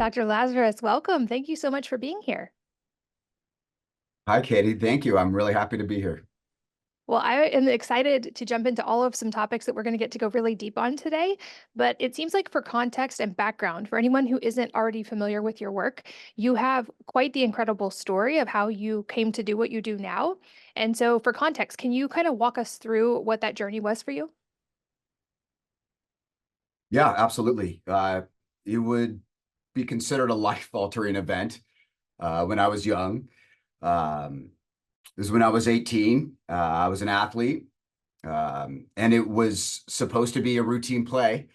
Dr. Lazarus, welcome. Thank you so much for being here. Hi, Katie. Thank you. I'm really happy to be here. Well, I am excited to jump into all of some topics that we're going to get to go really deep on today. But it seems like for context and background, for anyone who isn't already familiar with your work, you have quite the incredible story of how you came to do what you do now. And so, for context, can you kind of walk us through what that journey was for you? Yeah, absolutely. It would be considered a life-altering event when I was young. Um, this is when I was 18. I was an athlete, and it was supposed to be a routine play,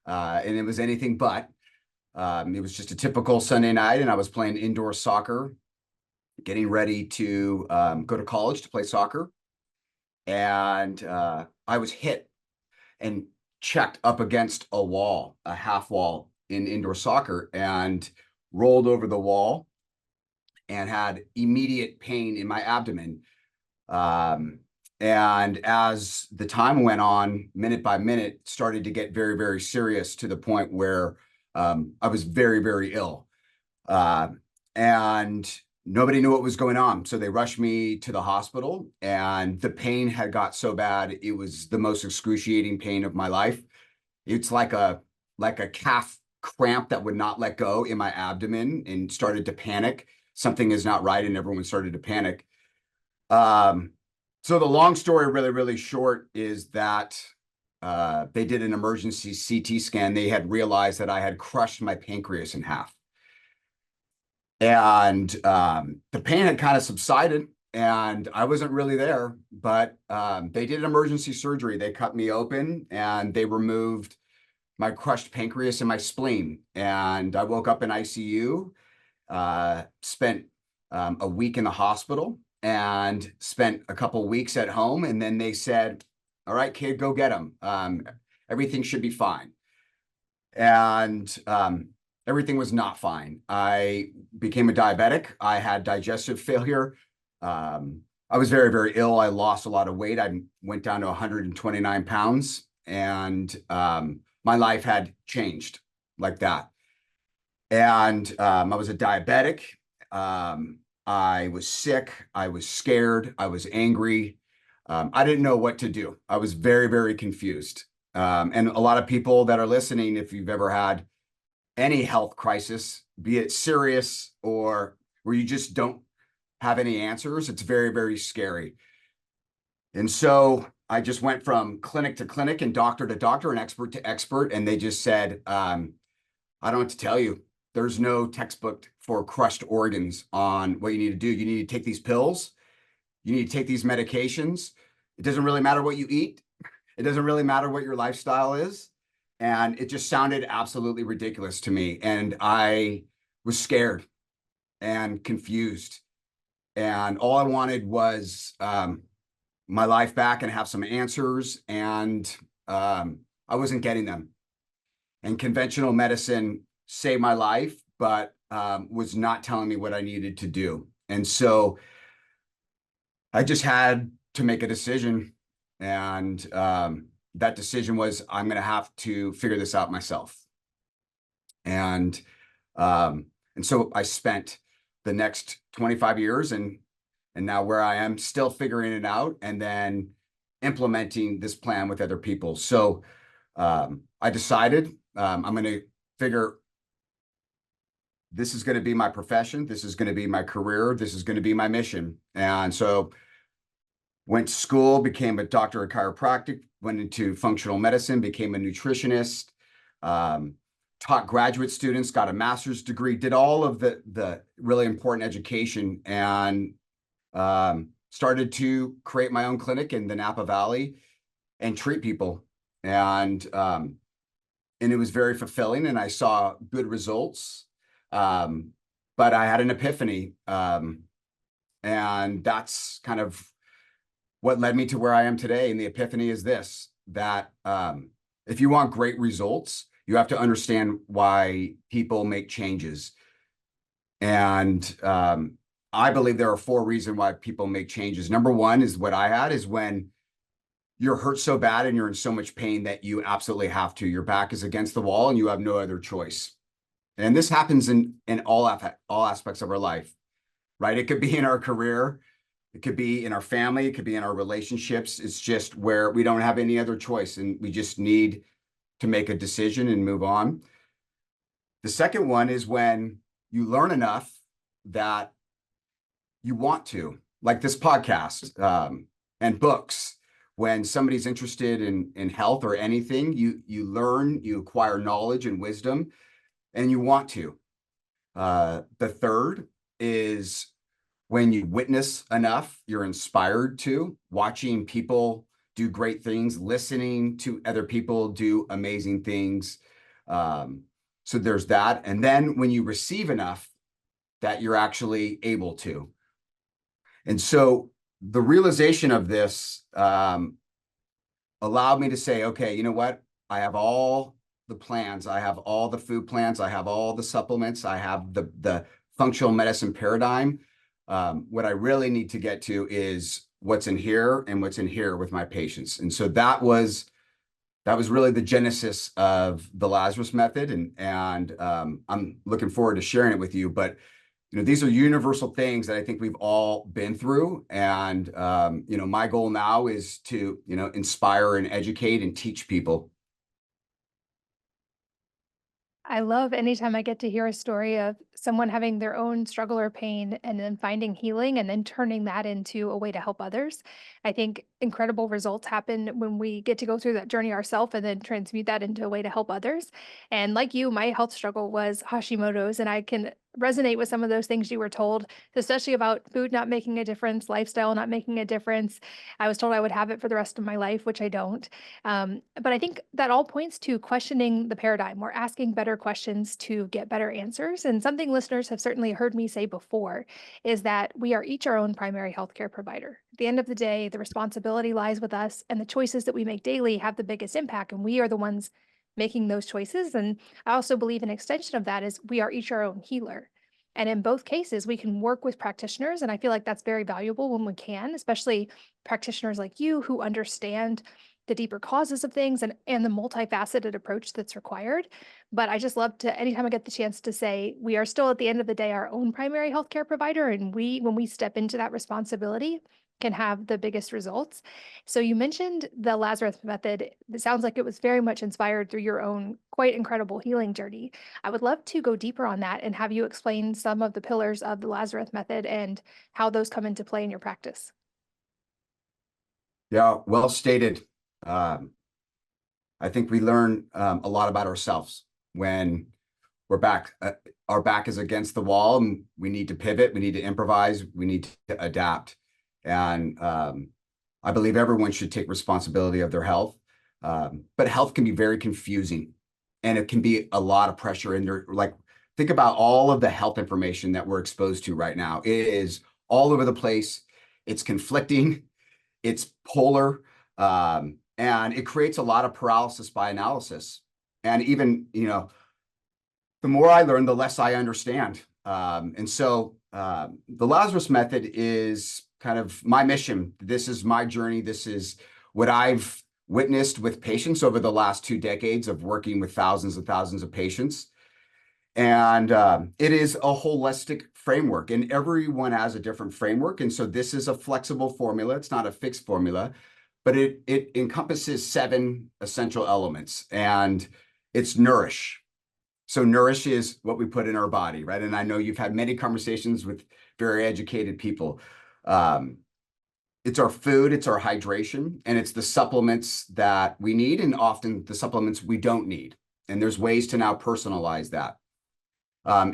and it was anything but. It was just a typical Sunday night, and I was playing indoor soccer, getting ready to go to college to play soccer, and I was hit and checked up against a wall, a half wall in indoor soccer, and rolled over the wall and had immediate pain in my abdomen. Um, and as the time went on, minute by minute, started to get very, very serious to the point where I was very, very ill. Uh, and nobody knew what was going on. So they rushed me to the hospital, and the pain had got so bad. It was the most excruciating pain of my life. It's like a calf cramp that would not let go in my abdomen, and started to panic. Something is not right, and everyone started to panic. Um, so the long story, really, really short, is that they did an emergency CT scan. They had realized that I had crushed my pancreas in half. And the pain had kind of subsided, and I wasn't really there, but they did an emergency surgery. They cut me open and they removed my crushed pancreas and my spleen. And I woke up in ICU, spent a week in the hospital, and spent a couple weeks at home. And then they said, "All right, kid, go get him. Everything should be fine." And everything was not fine. I became a diabetic. I had digestive failure. I was very, very ill. I lost a lot of weight. I went down to 129 pounds, and my life had changed like that. And I was a diabetic. I was sick. I was scared. I was angry. I didn't know what to do. I was very, very confused. And a lot of people that are listening, if you've ever had any health crisis, be it serious or where you just don't have any answers, it's very, very scary. And so I just went from clinic to clinic and doctor to doctor and expert to expert. And they just said, I don't know what to tell you. There's no textbook for crushed organs on what you need to do. You need to take these pills. You need to take these medications. It doesn't really matter what you eat. It doesn't really matter what your lifestyle is. And it just sounded absolutely ridiculous to me. And I was scared and confused. And all I wanted was my life back and have some answers. And I wasn't getting them. And conventional medicine saved my life, but was not telling me what I needed to do. And so I just had to make a decision. And that decision was, I'm going to have to figure this out myself. And so I spent the next 25 years and now where I am, still figuring it out and then implementing this plan with other people. So I decided I'm going to figure this is going to be my profession. This is going to be my career. This is going to be my mission. And so went to school, became a doctor of chiropractic, went into functional medicine, became a nutritionist, taught graduate students, got a master's degree, did all of the really important education, and started to create my own clinic in the Napa Valley and treat people. And it was very fulfilling, and I saw good results. But I had an epiphany, and that's kind of what led me to where I am today. And the epiphany is this, that if you want great results, you have to understand why people make changes. And I believe there are 4 reasons why people make changes. Number one is what I had, is when you're hurt so bad and you're in so much pain that you absolutely have to. Your back is against the wall and you have no other choice. And this happens in all aspects of our life, right? It could be in our career, it could be in our family, it could be in our relationships. It's just where we don't have any other choice and we just need to make a decision and move on. The second one is when you learn enough that you want to, like this podcast, and books. When somebody's interested in health or anything, you learn, you acquire knowledge and wisdom, and you want to. The third is when you witness enough, you're inspired to, watching people do great things, listening to other people do amazing things. So there's that. And then when you receive enough that you're actually able to. And so the realization of this allowed me to say, okay, you know what? I have all the plans. I have all the food plans. I have all the supplements. I have the functional medicine paradigm. What I really need to get to is what's in here and what's in here with my patients. And so that was really the genesis of the Lazarus Method. And I'm looking forward to sharing it with you. But these are universal things that I think we've all been through. And, my goal now is to, inspire and educate and teach people. I love anytime I get to hear a story of someone having their own struggle or pain and then finding healing and then turning that into a way to help others. I think incredible results happen when we get to go through that journey ourselves and then transmute that into a way to help others. And like you, my health struggle was Hashimoto's, and I can resonate with some of those things you were told, especially about food not making a difference, lifestyle not making a difference. I was told I would have it for the rest of my life, which I don't. But I think that all points to questioning the paradigm. We're asking better questions to get better answers. And something listeners have certainly heard me say before is that we are each our own primary healthcare provider. At the end of the day, the responsibility lies with us, and the choices that we make daily have the biggest impact. And we are the ones making those choices. And I also believe an extension of that is we are each our own healer. And in both cases, we can work with practitioners. And I feel like that's very valuable when we can, especially practitioners like you who understand the deeper causes of things and the multifaceted approach that's required. But I just love to, anytime I get the chance to say, we are still at the end of the day our own primary healthcare provider. And when we step into that responsibility, can have the biggest results. So you mentioned the Lazarus Method. It sounds like it was very much inspired through your own quite incredible healing journey. I would love to go deeper on that and have you explain some of the pillars of the Lazarus Method and how those come into play in your practice. Yeah, well stated. Um, I think we learn a lot about ourselves when our back is against the wall and we need to pivot, we need to improvise, we need to adapt. And I believe everyone should take responsibility of their health. But health can be very confusing and it can be a lot of pressure in there. Like, think about all of the health information that we're exposed to right now. It is all over the place. It's conflicting, it's polar, and it creates a lot of paralysis by analysis. And even, the more I learn, the less I understand. And so the Lazarus Method is kind of my mission. This is my journey. This is what I've witnessed with patients over the last 2 decades of working with thousands and thousands of patients. And it is a holistic framework, and everyone has a different framework. And so this is a flexible formula. It's not a fixed formula, but it encompasses 7 essential elements, and it's nourish. So nourish is what we put in our body, right? And I know you've had many conversations with very educated people. It's our food, it's our hydration, and it's the supplements that we need, and often the supplements we don't need. And there's ways to now personalize that.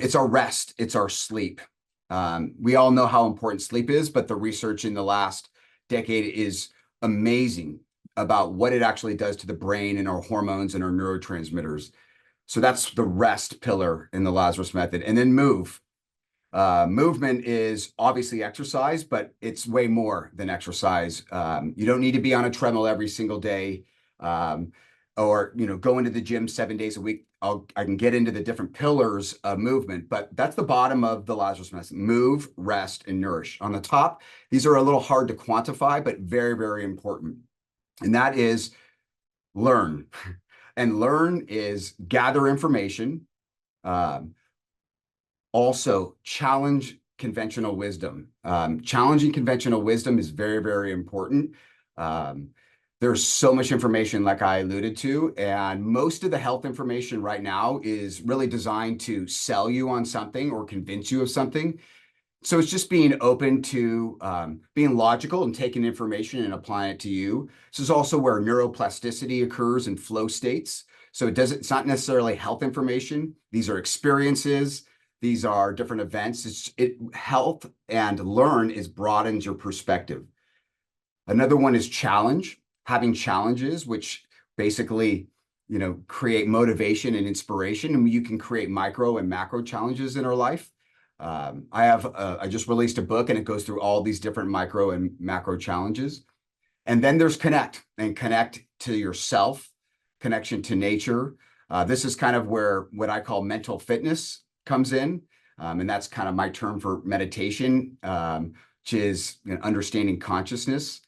It's our rest, it's our sleep. We all know how important sleep is, but the research in the last decade is amazing about what it actually does to the brain and our hormones and our neurotransmitters. So that's the rest pillar in the Lazarus Method. And then move. Movement is obviously exercise, but it's way more than exercise. You don't need to be on a treadmill every single day, or go into the gym 7 days a week. I can get into the different pillars of movement, but that's the bottom of the Lazarus Method: move, rest, and nourish. On the top, these are a little hard to quantify, but very, very important. And that is learn. And learn is gather information, Um, Also, challenge conventional wisdom. Challenging conventional wisdom is very, very important. Um, there's so much information, like I alluded to, and most of the health information right now is really designed to sell you on something or convince you of something. So it's just being open to being logical and taking information and applying it to you. This is also where neuroplasticity occurs in flow states. So it's not necessarily health information. These are experiences. These are different events. Health and learn is broadens your perspective. Another one is challenge, having challenges, which basically, create motivation and inspiration. And you can create micro and macro challenges in our life. I just released a book and it goes through all these different micro and macro challenges. And then there's connect to yourself, connection to nature. This is kind of where what I call mental fitness comes in. And that's kind of my term for meditation, which is understanding consciousness.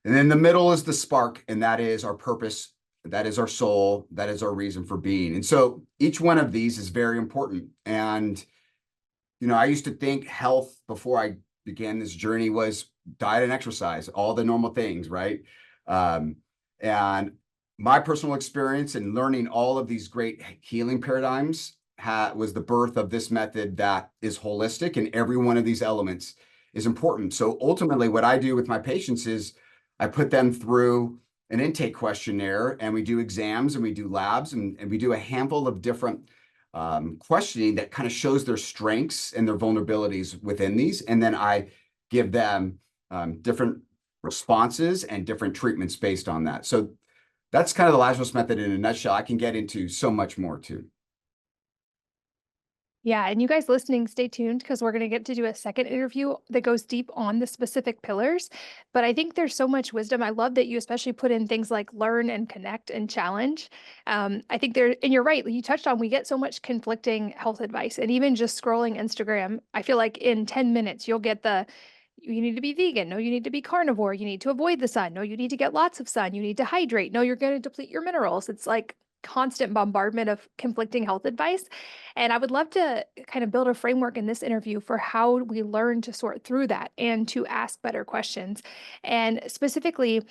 And then the middle is the spark, and that is our purpose. That is our soul. That is our reason for being. And so each one of these is very important. And I used to think health before I began this journey was diet and exercise, all the normal things, right? And my personal experience in learning all of these great healing paradigms was the birth of this method that is holistic, and every one of these elements is important. So ultimately, what I do with my patients is I put them through an intake questionnaire, and we do exams and we do labs, and we do a handful of different questioning that kind of shows their strengths and their vulnerabilities within these. And then I give them different responses and different treatments based on that. So that's kind of the Lazarus method in a nutshell. I can get into so much more too. Yeah, and you guys listening, stay tuned because we're going to get to do a second interview that goes deep on the specific pillars. But I think there's so much wisdom. I love that you especially put in things like learn and connect and challenge. I think and you're right, you touched on we get so much conflicting health advice. And even just scrolling Instagram, I feel like in 10 minutes, you'll get you need to be vegan. No, you need to be carnivore. You need to avoid the sun. No, you need to get lots of sun. You need to hydrate. No, you're going to deplete your minerals. It's like constant bombardment of conflicting health advice. And I would love to kind of build a framework in this interview for how we learn to sort through that and to ask better questions. And specifically,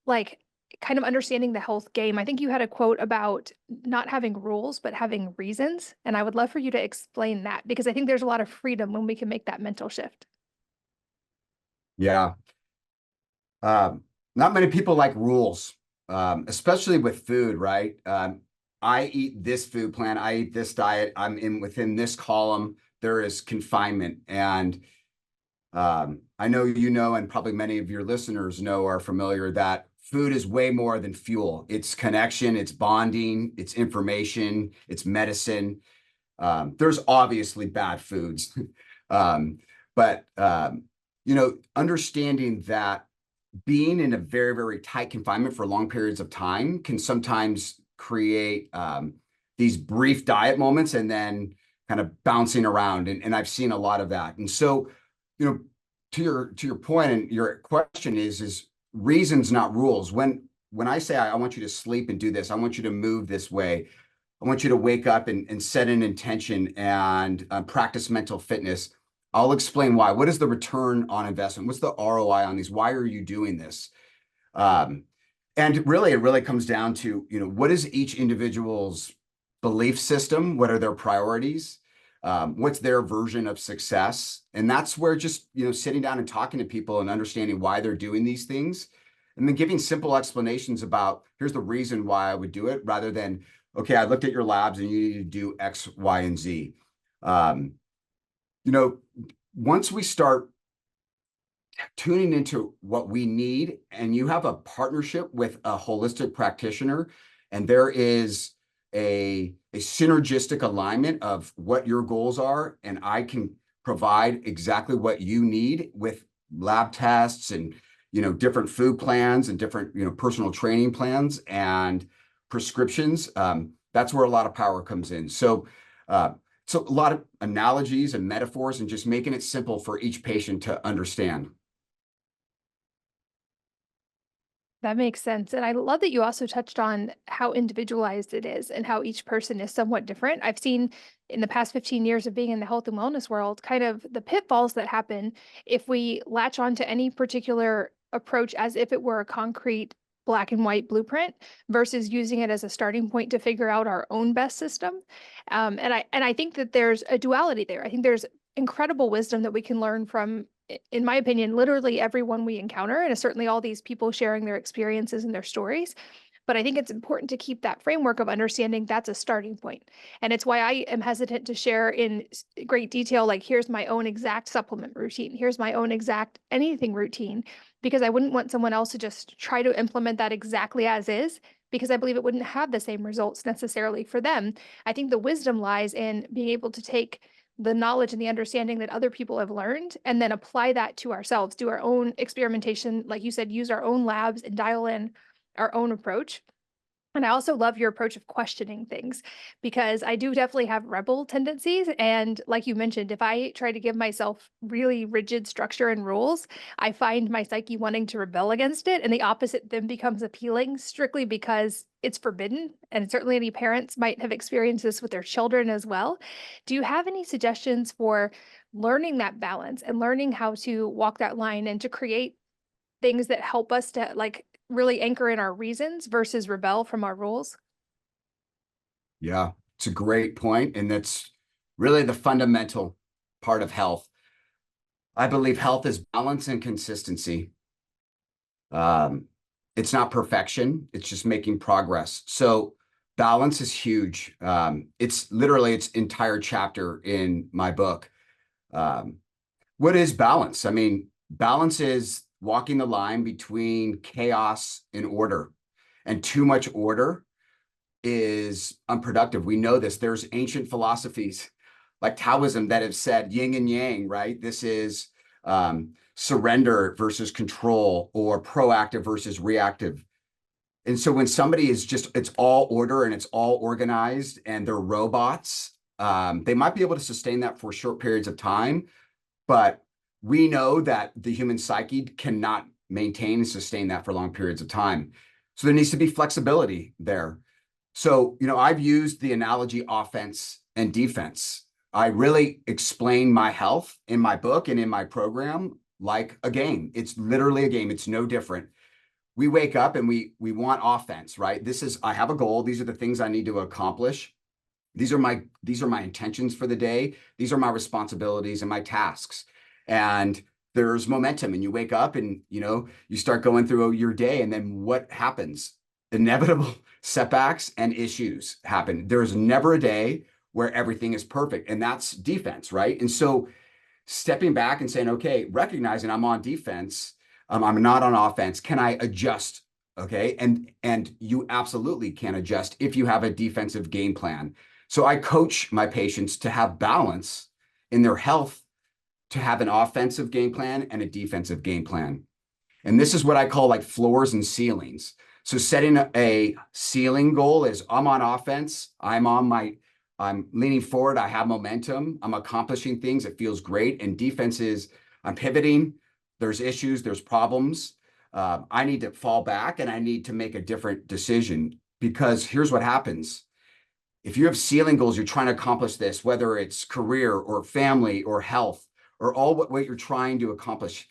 like kind of understanding the health game. I think you had a quote about not having rules, but having reasons. And I would love for you to explain that because I think there's a lot of freedom when we can make that mental shift. Yeah. Not many people like rules, especially with food, right? I eat this food plan, I eat this diet, I'm in within this column, there is confinement. And I know and probably many of your listeners are familiar that food is way more than fuel. It's connection, it's bonding, it's information, it's medicine. There's obviously bad foods, but understanding that being in a very, very tight confinement for long periods of time can sometimes create these brief diet moments and then kind of bouncing around. And I've seen a lot of that. And so, to your point and your question is reasons, not rules. When I say I want you to sleep and do this, I want you to move this way. I want you to wake up and set an intention and practice mental fitness. I'll explain why. What is the return on investment? What's the ROI on these? Why are you doing this? Um, and really, it really comes down to, what is each individual's belief system? What are their priorities? What's their version of success? And that's where just, sitting down and talking to people and understanding why they're doing these things, and then giving simple explanations about here's the reason why I would do it, rather than, okay, I looked at your labs and you need to do X, Y, and Z. You know, once we start tuning into what we need and you have a partnership with a holistic practitioner and there is a synergistic alignment of what your goals are, and I can provide exactly what you need with lab tests and different food plans and different personal training plans and prescriptions, that's where a lot of power comes in. So a lot of analogies and metaphors and just making it simple for each patient to understand. That makes sense. And I love that you also touched on how individualized it is and how each person is somewhat different. I've seen in the past 15 years of being in the health and wellness world, kind of the pitfalls that happen if we latch on to any particular approach as if it were a concrete black and white blueprint versus using it as a starting point to figure out our own best system. And I think that there's a duality there. I think there's incredible wisdom that we can learn from, in my opinion, literally everyone we encounter, and certainly all these people sharing their experiences and their stories. But I think it's important to keep that framework of understanding that's a starting point. And it's why I am hesitant to share in great detail, like, here's my own exact supplement routine, here's my own exact anything routine, because I wouldn't want someone else to just try to implement that exactly as is, because I believe it wouldn't have the same results necessarily for them. I think the wisdom lies in being able to take the knowledge and the understanding that other people have learned and then apply that to ourselves, do our own experimentation, like you said, use our own labs and dial in our own approach. And I also love your approach of questioning things, because I do definitely have rebel tendencies. And like you mentioned, if I try to give myself really rigid structure and rules, I find my psyche wanting to rebel against it. And the opposite then becomes appealing strictly because it's forbidden. And certainly any parents might have experienced this with their children as well. Do you have any suggestions for learning that balance and learning how to walk that line and to create things that help us to like really anchor in our reasons versus rebel from our rules? Yeah, it's a great point, and that's really the fundamental part of health. I believe health is balance and consistency. Um, it's not perfection, it's just making progress. So balance is huge. It's literally its entire chapter in my book. Um, what is balance? I mean, balance is walking the line between chaos and order. And too much order is unproductive. We know this. There's ancient philosophies like Taoism that have said yin and yang, right? This is surrender versus control, or proactive versus reactive. And so when somebody is just, it's all order and it's all organized and they're robots, they might be able to sustain that for short periods of time. But we know that the human psyche cannot maintain and sustain that for long periods of time. So there needs to be flexibility there. So, I've used the analogy offense and defense. I really explain my health in my book and in my program like a game. It's literally a game. It's no different. We wake up and we want offense, right? I have a goal. These are the things I need to accomplish. These are my intentions for the day. These are my responsibilities and my tasks. And there's momentum, and you wake up and you start going through your day, and then what happens? Inevitable setbacks and issues happen. There's never a day where everything is perfect, and that's defense, right? And so stepping back and saying, okay, recognizing I'm on defense, I'm not on offense. Can I adjust? Okay, and you absolutely can adjust if you have a defensive game plan. So I coach my patients to have balance in their health, to have an offensive game plan and a defensive game plan. And this is what I call like floors and ceilings. So setting a ceiling goal is I'm on offense. I'm leaning forward. I have momentum. I'm accomplishing things. It feels great. And defense is I'm pivoting. There's issues. There's problems. I need to fall back and I need to make a different decision, because here's what happens. If you have ceiling goals, you're trying to accomplish this, whether it's career or family or health or all what you're trying to accomplish,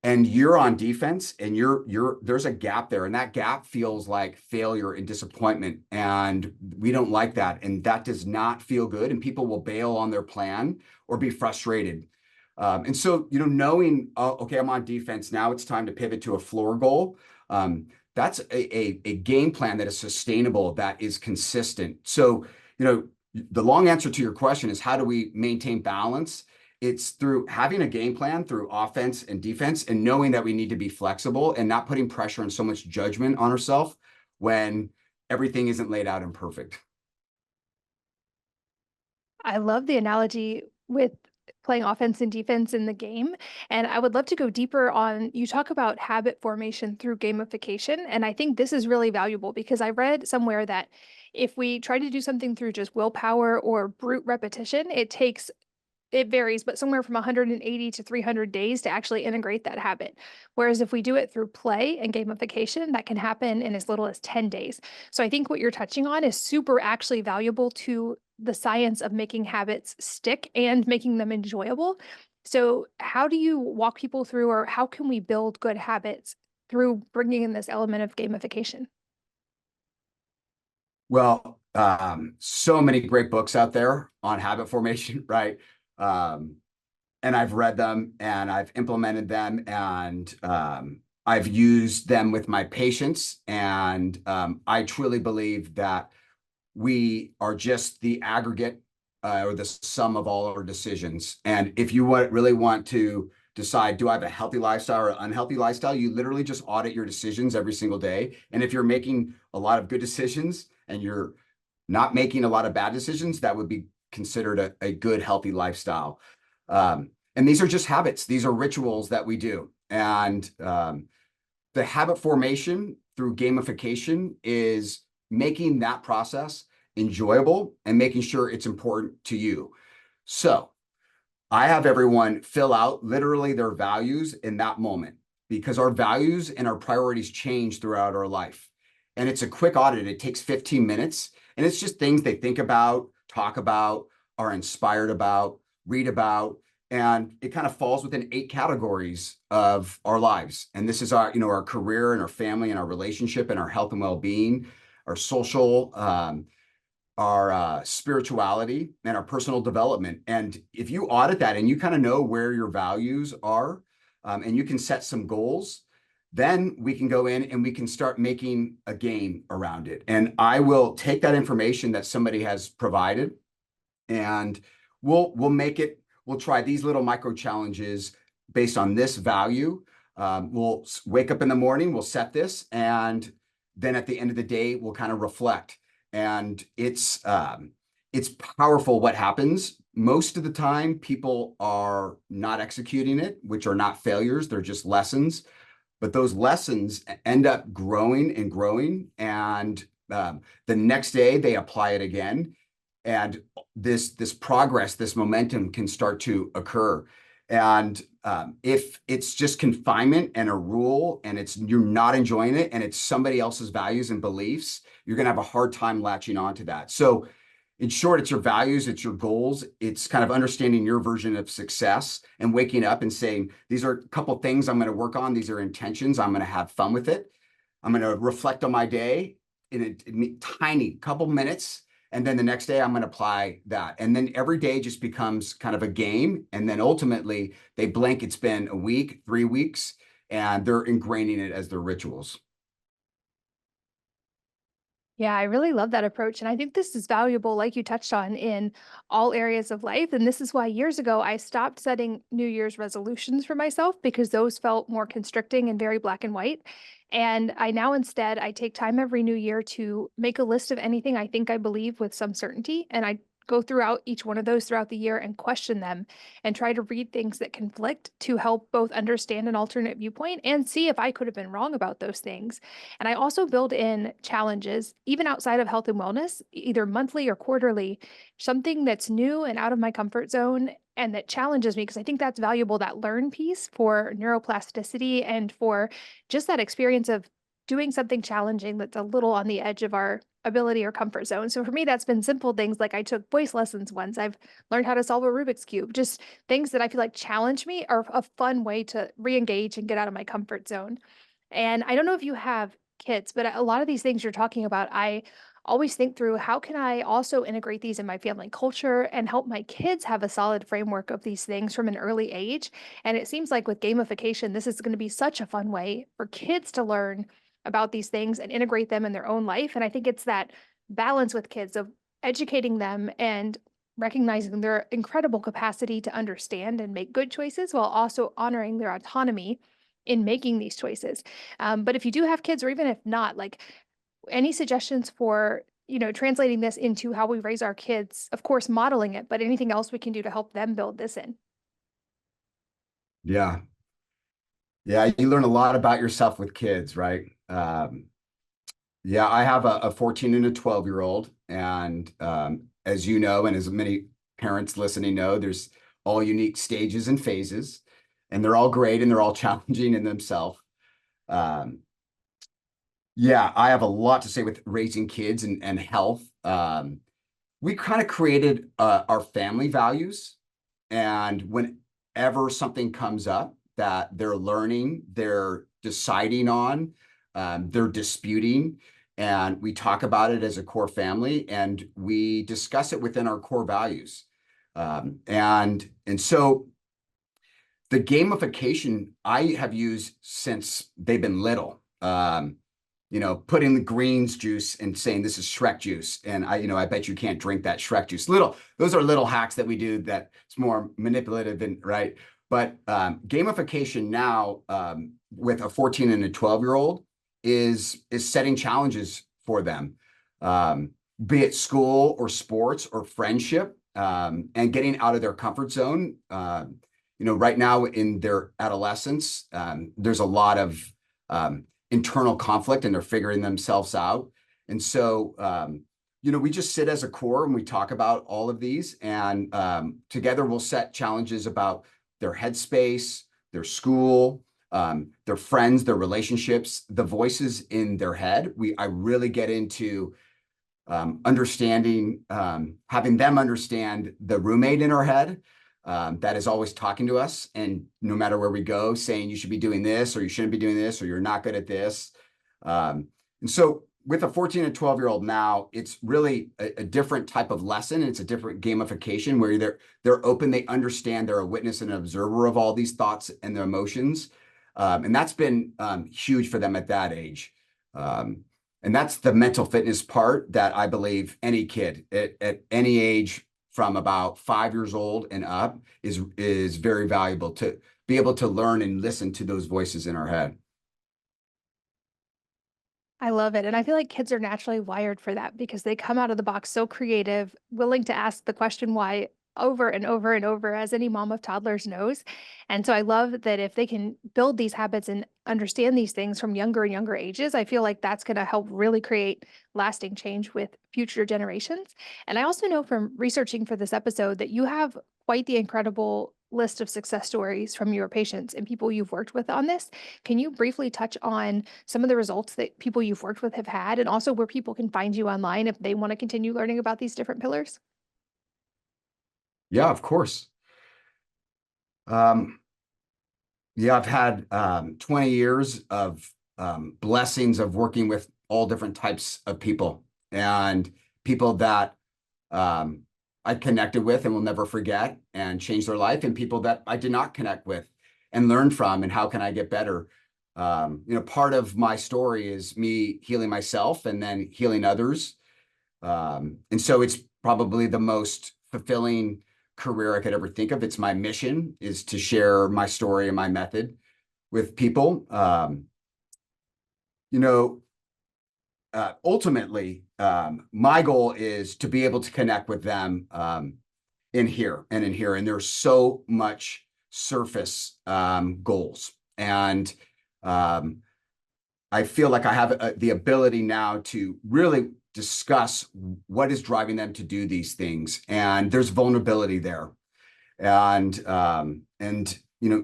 and you're on defense and there's a gap there, and that gap feels like failure and disappointment, and we don't like that, and that does not feel good, and people will bail on their plan or be frustrated. And so knowing, okay, I'm on defense now, it's time to pivot to a floor goal. That's a game plan that is sustainable, that is consistent. So the long answer to your question is, how do we maintain balance? It's through having a game plan through offense and defense, and knowing that we need to be flexible and not putting pressure and so much judgment on ourselves when everything isn't laid out and perfect. I love the analogy with playing offense and defense in the game. And I would love to go deeper on, you talk about habit formation through gamification. And I think this is really valuable, because I read somewhere that if we try to do something through just willpower or brute repetition, it takes it varies, but somewhere from 180 to 300 days to actually integrate that habit. Whereas if we do it through play and gamification, that can happen in as little as 10 days. So I think what you're touching on is super actually valuable to the science of making habits stick and making them enjoyable. So, how do you walk people through, or how can we build good habits through bringing in this element of gamification? Well, so many great books out there on habit formation, right? Um, and I've read them and I've implemented them and I've used them with my patients. And I truly believe that we are just the aggregate or the sum of all our decisions. And if you really want to decide, do I have a healthy lifestyle or unhealthy lifestyle? You literally just audit your decisions every single day. And if you're making a lot of good decisions and you're not making a lot of bad decisions, that would be considered a good, healthy lifestyle. And these are just habits. These are rituals that we do. And the habit formation through gamification is making that process enjoyable and making sure it's important to you. So I have everyone fill out literally their values in that moment because our values and our priorities change throughout our life. And it's a quick audit. It takes 15 minutes and it's just things they think about, talk about, are inspired about, read about, and it kind of falls within 8 categories of our lives. And this is our, our career and our family and our relationship and our health and well-being, our social, our spirituality and our personal development. And if you audit that and you kind of know where your values are, and you can set some goals, then we can go in and we can start making a game around it. And I will take that information that somebody has provided and we'll make it, we'll try these little micro challenges based on this value. We'll wake up in the morning, we'll set this, and then at the end of the day, we'll kind of reflect. And it's powerful what happens. Most of the time, people are not executing it, which are not failures, they're just lessons. But those lessons end up growing and growing. And the next day, they apply it again. And this progress, this momentum can start to occur. And if it's just confinement and a rule and you're not enjoying it and it's somebody else's values and beliefs, you're going to have a hard time latching onto that. So in short, it's your values, it's your goals, it's kind of understanding your version of success and waking up and saying, these are a couple of things I'm going to work on. These are intentions. I'm going to have fun with it. I'm going to reflect on my day in a tiny couple minutes. And then the next day I'm going to apply that. And then every day just becomes kind of a game. And then ultimately they blink. It's been a week, 3 weeks, and they're ingraining it as their rituals. Yeah, I really love that approach. And I think this is valuable, like you touched on, in all areas of life. And this is why years ago I stopped setting New Year's resolutions for myself because those felt more constricting and very black and white. And I now instead I take time every new year to make a list of anything I think I believe with some certainty. And I go throughout each one of those throughout the year and question them and try to read things that conflict to help both understand an alternate viewpoint and see if I could have been wrong about those things. And I also build in challenges, even outside of health and wellness, either monthly or quarterly, something that's new and out of my comfort zone and that challenges me, because I think that's valuable, that learn piece for neuroplasticity and for just that experience of doing something challenging that's a little on the edge of our ability or comfort zone. So for me, that's been simple things like I took voice lessons once. I've learned how to solve a Rubik's Cube. Just things that I feel like challenge me are a fun way to re-engage and get out of my comfort zone. And I don't know if you have kids, but a lot of these things you're talking about, I always think through how can I also integrate these in my family culture and help my kids have a solid framework of these things from an early age. And it seems like with gamification, this is going to be such a fun way for kids to learn about these things and integrate them in their own life. And I think it's that balance with kids of educating them and recognizing their incredible capacity to understand and make good choices while also honoring their autonomy in making these choices. But if you do have kids, or even if not, like any suggestions for, translating this into how we raise our kids, of course, modeling it, but anything else we can do to help them build this in? Yeah. Yeah. You learn a lot about yourself with kids, right? Yeah, I have a 14 and a 12-year-old. And as you know, and as many parents listening know, there's all unique stages and phases, and they're all great and they're all challenging in themselves. Um, yeah, I have a lot to say with raising kids and health. We kind of created our family values, and whenever something comes up that they're learning, they're deciding on, they're disputing, and we talk about it as a core family, and we discuss it within our core values. And so the gamification I have used since they've been little. Putting the greens juice and saying this is Shrek juice. And I bet you can't drink that Shrek juice. Those are little hacks that we do that it's more manipulative and right. But gamification now with a 14 and a 12-year-old is setting challenges for them, be it school or sports or friendship, and getting out of their comfort zone. Right now in their adolescence, there's a lot of internal conflict and they're figuring themselves out. And so, we just sit as a core and we talk about all of these, and together we'll set challenges about their headspace, their school, their friends, their relationships, the voices in their head. I really get into understanding, having them understand the roommate in our head that is always talking to us. And no matter where we go, saying you should be doing this, or you shouldn't be doing this, or you're not good at this. And so with a 14 and 12-year-old now, it's really a different type of lesson. It's a different gamification where they're open, they understand, they're a witness and an observer of all these thoughts and their emotions. And that's been huge for them at that age. And that's the mental fitness part that I believe any kid at any age from about 5 years old and up is very valuable to be able to learn and listen to those voices in our head. I love it. And I feel like kids are naturally wired for that because they come out of the box so creative, willing to ask the question why over and over and over, as any mom of toddlers knows. And so I love that if they can build these habits and understand these things from younger and younger ages, I feel like that's going to help really create lasting change with future generations. And I also know from researching for this episode that you have quite the incredible list of success stories from your patients and people you've worked with on this. Can you briefly touch on some of the results that people you've worked with have had, and also where people can find you online if they want to continue learning about these different pillars? Yeah, of course. Um, yeah, I've had 20 years of blessings of working with all different types of people, and people that um, I connected with and will never forget and change their life, and people that I did not connect with and learn from, and how can I get better? Part of my story is me healing myself and then healing others. And so it's probably the most fulfilling career I could ever think of. It's my mission is to share my story and my method with people. You know, Ultimately, my goal is to be able to connect with them in here and in here. And there's so much surface goals. And I feel like I have the ability now to really discuss what is driving them to do these things. And there's vulnerability there. And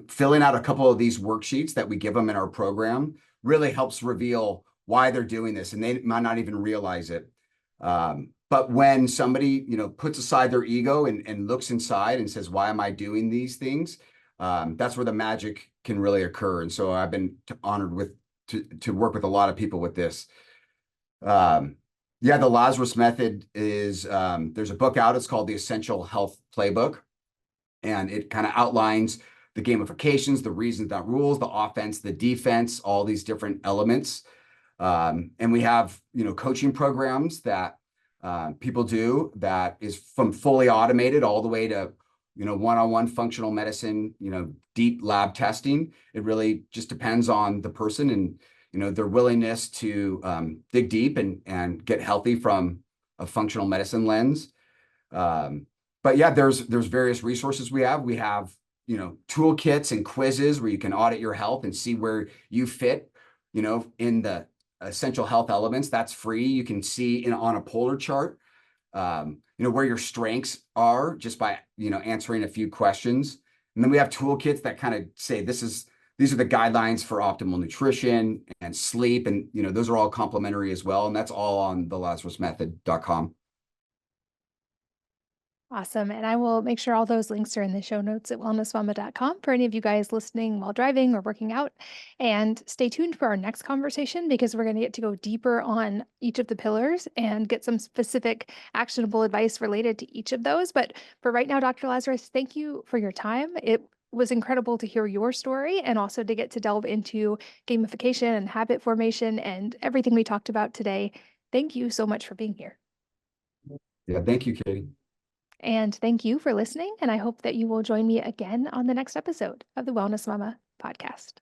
filling out a couple of these worksheets that we give them in our program really helps reveal why they're doing this, and they might not even realize it. But when somebody, puts aside their ego and looks inside and says, why am I doing these things? That's where the magic can really occur. And so I've been honored to work with a lot of people with this. Yeah, the Lazarus Method is, there's a book out. It's called The Essential Health Playbook. And it kind of outlines the gamifications, the reasons, not rules, the offense, the defense, all these different elements. And we have, coaching programs that people do that is from fully automated all the way to, one-on-one functional medicine, deep lab testing. It really just depends on the person and, their willingness to dig deep and get healthy from a functional medicine lens. But yeah, there's various resources we have. We have, toolkits and quizzes where you can audit your health and see where you fit, in the essential health elements. That's free. You can see on a polar chart where your strengths are just by, answering a few questions. And then we have toolkits that kind of say these are the guidelines for optimal nutrition and sleep. And, those are all complimentary as well. And that's all on the lazarusmethod.com. Awesome. And I will make sure all those links are in the show notes at wellnessmama.com for any of you guys listening while driving or working out. And stay tuned for our next conversation because we're going to get to go deeper on each of the pillars and get some specific actionable advice related to each of those. But for right now, Dr. Lazarus, thank you for your time. It was incredible to hear your story and also to get to delve into gamification and habit formation and everything we talked about today. Thank you so much for being here. Yeah, thank you, Katie. And thank you for listening. And I hope that you will join me again on the next episode of the Wellness Mama podcast.